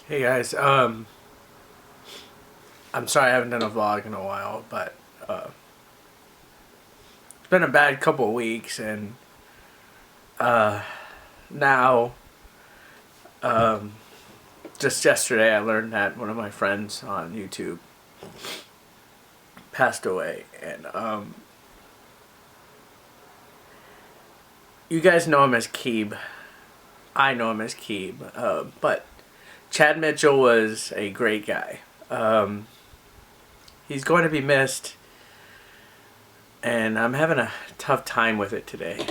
Hey guys, I'm sorry I haven't done a vlog in a while, but it's been a bad couple of weeks, and now, um, just yesterday I learned that one of my friends on YouTube passed away, and you guys know him as Keeb. I know him as Keeb, but Chad Mitchell was a great guy. He's going to be missed, and I'm having a tough time with it today.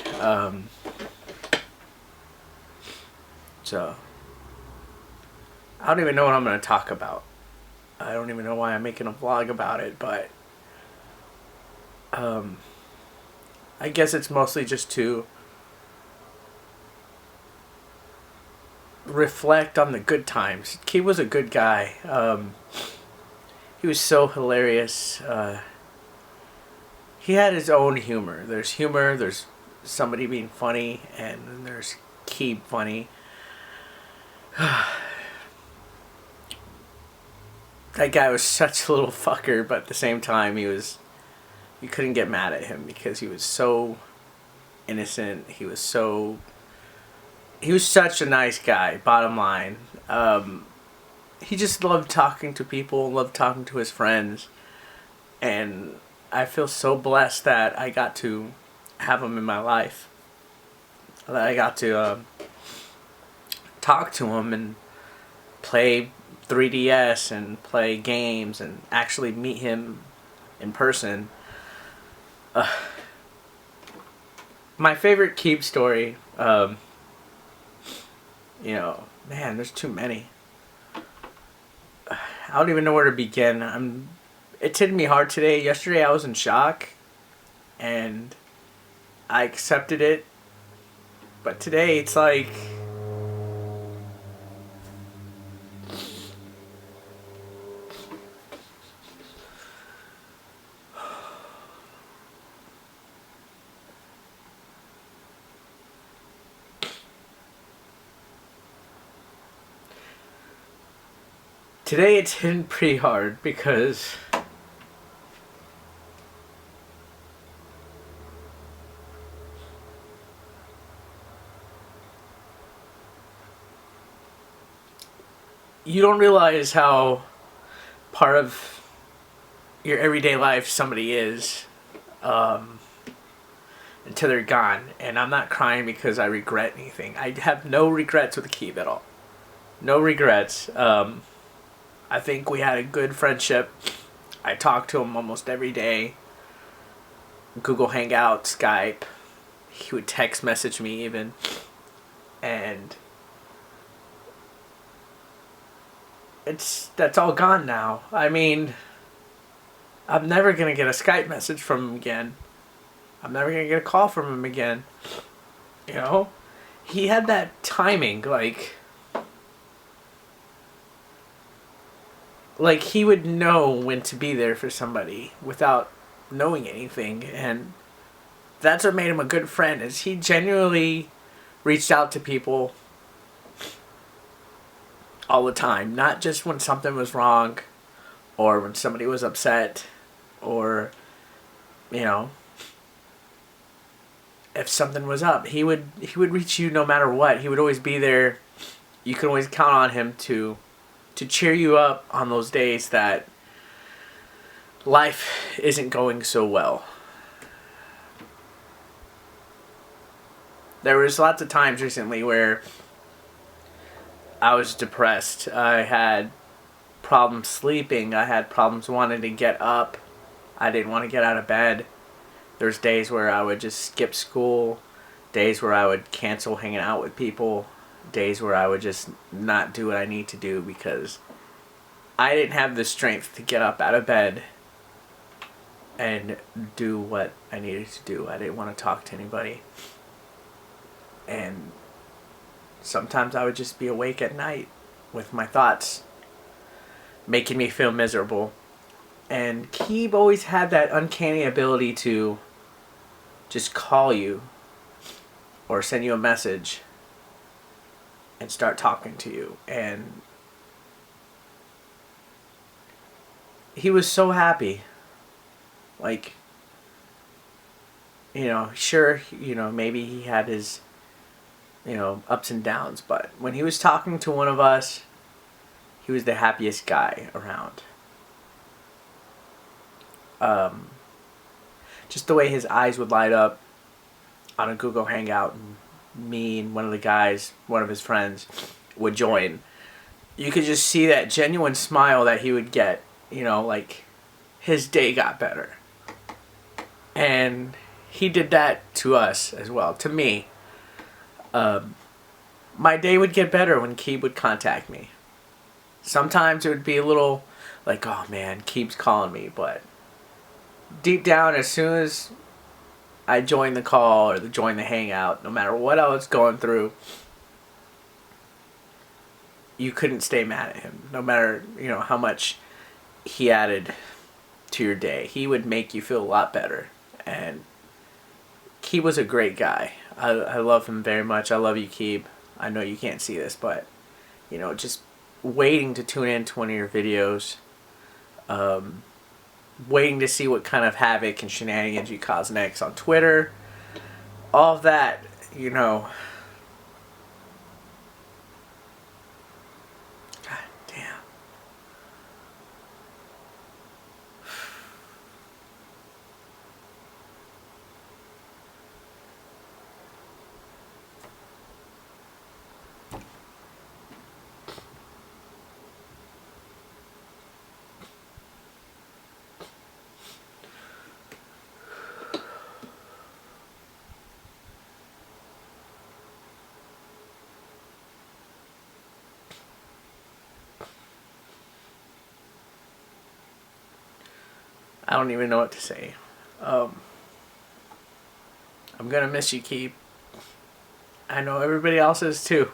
So I don't even know what I'm going to talk about. I don't even know why I'm making a vlog about it, but I guess it's mostly just to reflect on the good times. He was a good guy. He was so hilarious. He had his own humor, there's somebody being funny, and then there's Keeb funny. That guy was such a little fucker, but at the same time, you couldn't get mad at him because he was so innocent. He was such a nice guy. Bottom line, he just loved talking to people, loved talking to his friends, and I feel so blessed that I got to have him in my life. That I got to talk to him and play 3DS and play games and actually meet him in person. My favorite Keep story, man, there's too many. I don't even know where to begin. It's hitting me hard today. Yesterday I was in shock, and I accepted it. But today it's like today it's hitting pretty hard because you don't realize how part of your everyday life somebody is until they're gone. And I'm not crying because I regret anything. I have no regrets with Keeb at all. No regrets. I think we had a good friendship. I talk to him almost every day. Google Hangout, Skype. He would text message me even. And that's all gone now. I mean, I'm never gonna get a Skype message from him again. I'm never gonna get a call from him again. You know? He had that timing, like he would know when to be there for somebody without knowing anything, and that's what made him a good friend. Is he genuinely reached out to people all the time, not just when something was wrong or when somebody was upset, or you know, if something was up, he would reach you no matter what. He would always be there. You could always count on him to cheer you up on those days that life isn't going so well. There was lots of times recently where I was depressed. I had problems sleeping. I had problems wanting to get up. I didn't want to get out of bed. There's days where I would just skip school, days where I would cancel hanging out with people, days where I would just not do what I need to do because I didn't have the strength to get up out of bed and do what I needed to do. I didn't want to talk to anybody. And sometimes I would just be awake at night with my thoughts making me feel miserable. And Keeb always had that uncanny ability to just call you or send you a message and start talking to you. And he was so happy. Like, you know, sure, you know, maybe he had his, you know, ups and downs, but when he was talking to one of us, he was the happiest guy around. Um, just the way his eyes would light up on a Google Hangout, and me and one of the guys, one of his friends, would join. You could just see that genuine smile that he would get, you know, like his day got better. And he did that to us as well, to me. My day would get better when Keeb would contact me. Sometimes it would be a little like, oh man, Keeb's calling me, but deep down, as soon as I joined the call or joined the hangout, no matter what I was going through, you couldn't stay mad at him. No matter, you know, how much he added to your day, he would make you feel a lot better. And Keeb was a great guy. I love him very much. I love you, Keeb. I know you can't see this, but, you know, just waiting to tune in to one of your videos, waiting to see what kind of havoc and shenanigans you cause next on Twitter, all of that, you know. God damn. I don't even know what to say. I'm gonna miss you, Keeb. I know everybody else is too.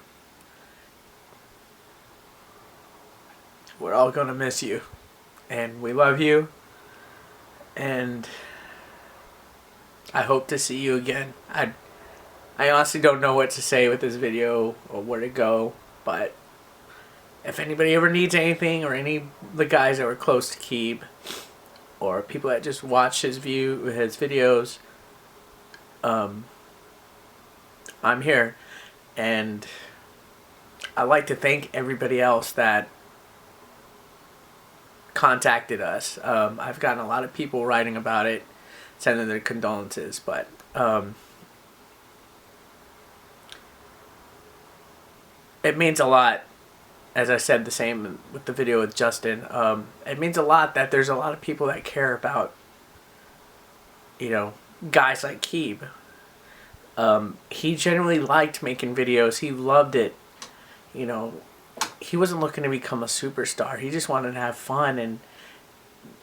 We're all gonna miss you. And we love you. And I hope to see you again. I honestly don't know what to say with this video or where to go, but if anybody ever needs anything, or any of the guys that were close to Keeb, or people that just watch his videos, I'm here. And I'd like to thank everybody else that contacted us. I've gotten a lot of people writing about it, sending their condolences, but it means a lot. As I said, the same with the video with Justin. It means a lot that there's a lot of people that care about, you know, guys like Keeb. He generally liked making videos. He loved it. You know, he wasn't looking to become a superstar. He just wanted to have fun, and,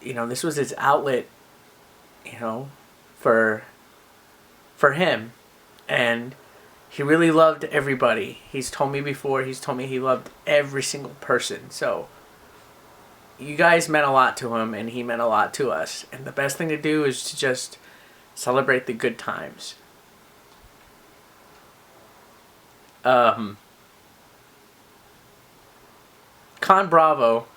you know, this was his outlet, you know, for him. And he really loved everybody. He's told me before, he's told me he loved every single person. So, you guys meant a lot to him, and he meant a lot to us. And the best thing to do is to just celebrate the good times. Con Bravo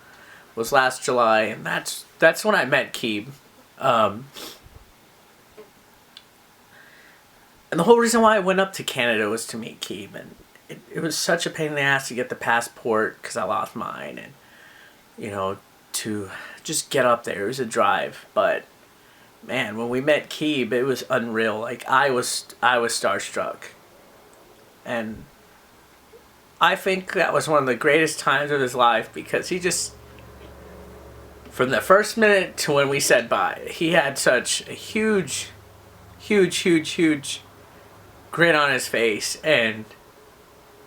was last July, and that's when I met Keeb. And the whole reason why I went up to Canada was to meet Keeb, and it was such a pain in the ass to get the passport because I lost mine, and, you know, to just get up there. It was a drive, but man, when we met Keeb, it was unreal. Like, I was starstruck, and I think that was one of the greatest times of his life, because he just, from the first minute to when we said bye, he had such a huge grin on his face, and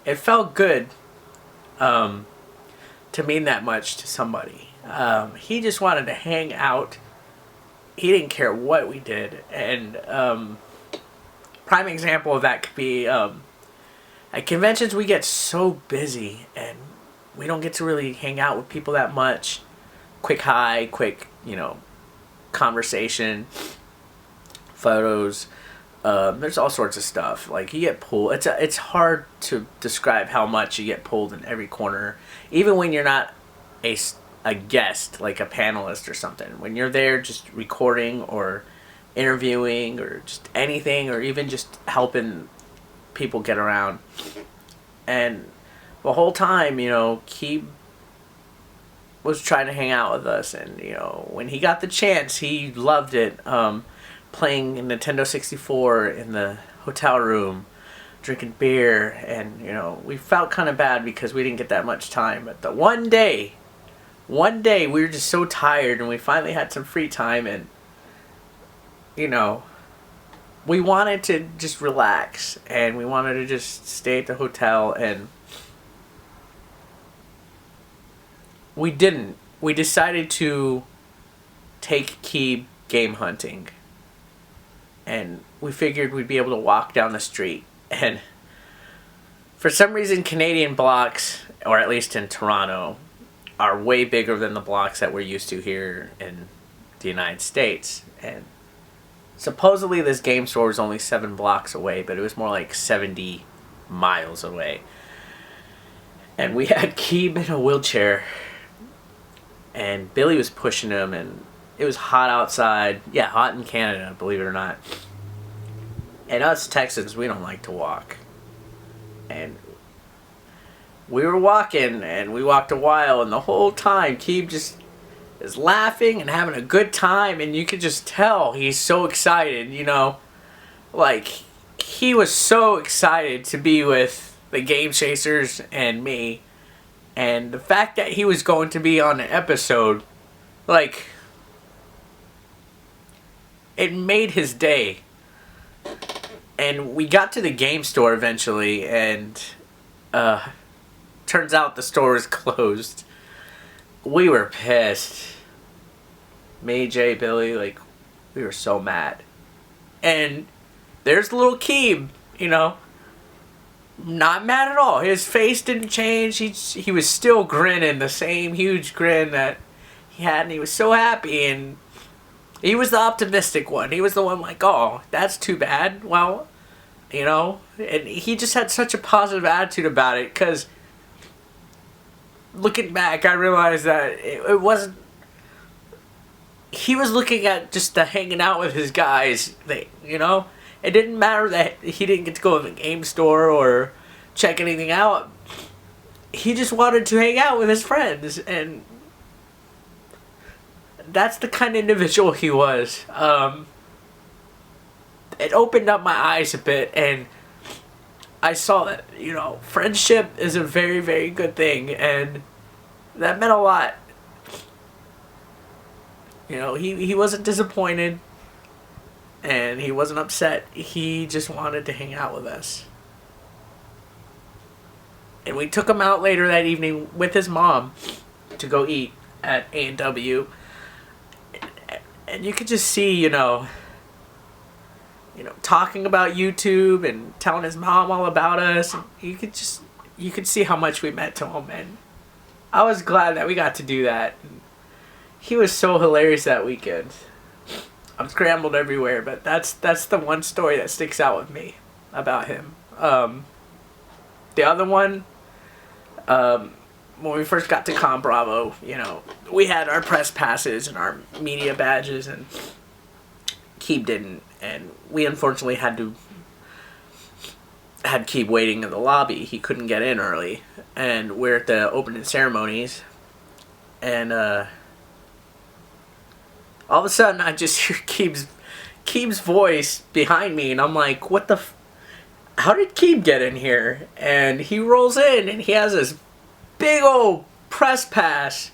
it felt good to mean that much to somebody. He just wanted to hang out. He didn't care what we did, and prime example of that could be at conventions. We get so busy, and we don't get to really hang out with people that much. Quick hi, quick, you know, conversation, photos. There's all sorts of stuff. Like, you get pulled. It's hard to describe how much you get pulled in every corner. Even when you're not a a guest, like a panelist or something. When you're there just recording or interviewing or just anything, or even just helping people get around. And the whole time, Keeb was trying to hang out with us, and when he got the chance, he loved it. Playing Nintendo 64 in the hotel room, drinking beer, and we felt kind of bad because we didn't get that much time. But the one day we were just so tired, and we finally had some free time, and we wanted to just relax, and we wanted to just stay at the hotel, and we didn't. We decided to take Keeb game hunting, and we figured we'd be able to walk down the street. And for some reason, Canadian blocks, or at least in Toronto, are way bigger than the blocks that we're used to here in the United States. And supposedly this game store was only 7 blocks away, but it was more like 70 miles away. And we had Keeb in a wheelchair, and Billy was pushing him, and it was hot outside. Yeah, hot in Canada, believe it or not. And us Texans, we don't like to walk. And we were walking, and we walked a while, and the whole time Keeb just is laughing and having a good time, and you could just tell he's so excited, like he was so excited to be with the Game Chasers and me. And the fact that he was going to be on an episode, like, it made his day. And we got to the game store eventually, and turns out the store was closed. We were pissed. Me, Jay, Billy, like, we were so mad. And there's little Keeb, not mad at all. His face didn't change. He was still grinning, the same huge grin that he had, and he was so happy. And he was the optimistic one. He was the one like, oh, that's too bad. Well, and he just had such a positive attitude about it, because looking back, I realized that it wasn't, he was looking at just the hanging out with his guys thing, It didn't matter that he didn't get to go to the game store or check anything out. He just wanted to hang out with his friends, and that's the kind of individual he was. It opened up my eyes a bit, and I saw that, friendship is a very, very good thing, and that meant a lot. He wasn't disappointed, and he wasn't upset. He just wanted to hang out with us. And we took him out later that evening with his mom to go eat at A&W. And you could just see, talking about YouTube and telling his mom all about us. And you could see how much we meant to him. And I was glad that we got to do that. And he was so hilarious that weekend. I'm scrambled everywhere, but that's the one story that sticks out with me about him. The other one, when we first got to Con Bravo, we had our press passes and our media badges, and Keeb didn't, and we unfortunately had Keeb waiting in the lobby. He couldn't get in early, and we're at the opening ceremonies, and all of a sudden I just hear Keeb's voice behind me, and I'm like, what the how did Keeb get in here? And he rolls in, and he has this big old press pass,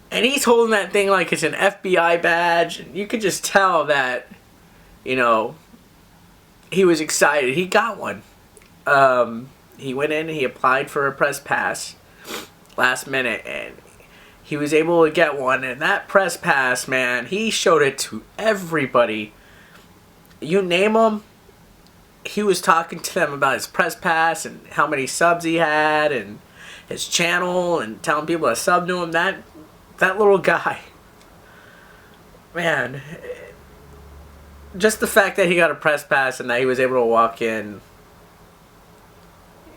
and he's holding that thing like it's an FBI badge, and you could just tell that, he was excited. He got one. He went in and he applied for a press pass last minute, and he was able to get one. And that press pass, man, he showed it to everybody. You name him, he was talking to them about his press pass and how many subs he had and his channel, and telling people to sub to him. That little guy, man, just the fact that he got a press pass and that he was able to walk in,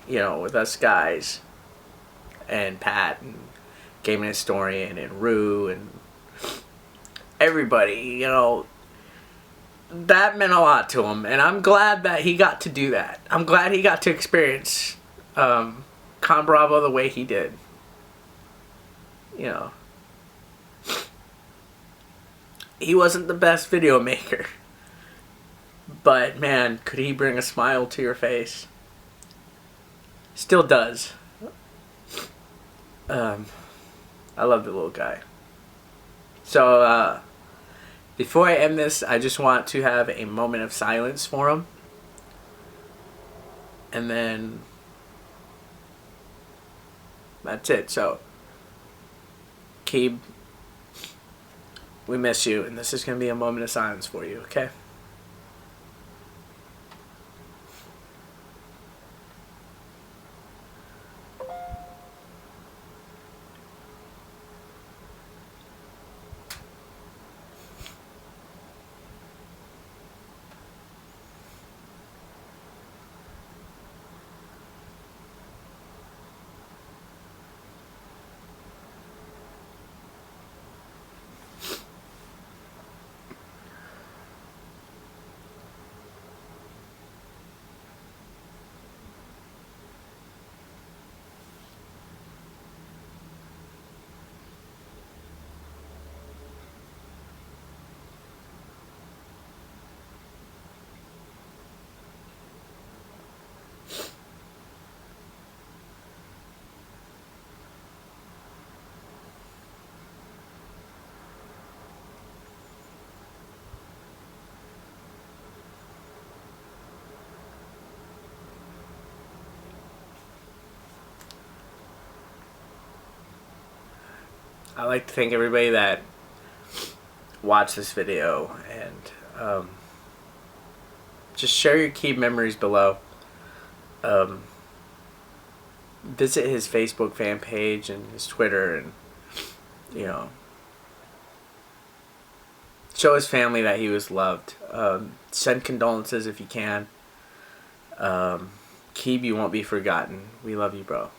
with us guys and Pat, and Game Historian and Rue and everybody, you know, that meant a lot to him, and I'm glad that he got to do that. I'm glad he got to experience Con Bravo the way he did. You know, he wasn't the best video maker, but man, could he bring a smile to your face. Still does. I love the little guy. So, before I end this, I just want to have a moment of silence for him. And then that's it. So, Keeb, we miss you, and this is going to be a moment of silence for you, okay? I'd like to thank everybody that watched this video, and just share your Keeb memories below. Visit his Facebook fan page and his Twitter, and you know, show his family that he was loved. Send condolences if you can. Keeb, you won't be forgotten. We love you, bro.